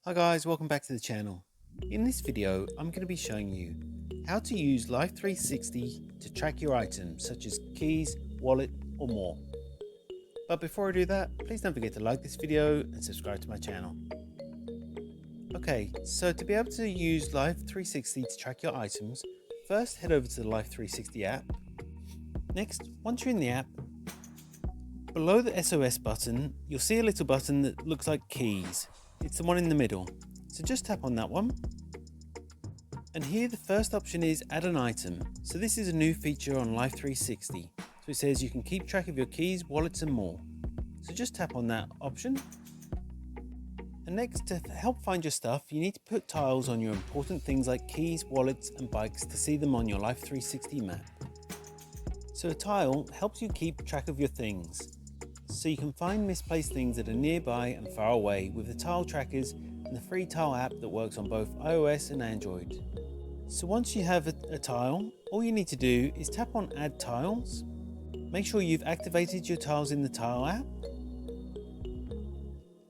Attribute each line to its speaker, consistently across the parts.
Speaker 1: Hi guys, welcome back to the channel. In this video, I'm going to be showing you how to use Life360 to track your items such as keys, wallet or more. But before I do that, please don't forget to like this video and subscribe to my channel. Okay, so to be able to use Life360 to track your items, first head over to the Life360 app. Next, once you're in the app, below the SOS button, you'll see a little button that looks like keys. It's the one in the middle. So just tap on that one. And here the first option is add an item. So this is a new feature on Life360. So it says you can keep track of your keys, wallets and more. So just tap on that option. And next, to help find your stuff, you need to put tiles on your important things like keys, wallets and bikes to see them on your Life360 map. So a tile helps you keep track of your things. So you can find misplaced things that are nearby and far away with the tile trackers and the free tile app that works on both iOS and Android. So once you have a tile, all you need to do is tap on add tiles. Make sure you've activated your tiles in the tile app.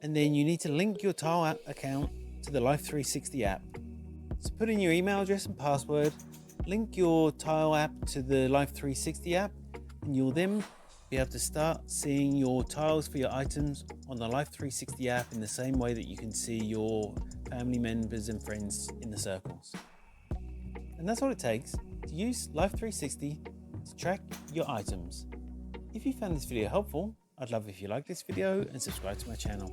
Speaker 1: And then you need to link your tile app account to the Life360 app. So put in your email address and password, link your tile app to the Life360 app, and you'll then be able to start seeing your tiles for your items on the Life360 app in the same way that you can see your family members and friends in the circles. And that's all it takes to use Life360 to track your items. If you found this video helpful, I'd love if you like this video and subscribe to my channel.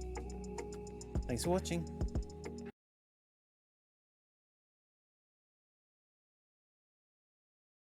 Speaker 1: Thanks for watching.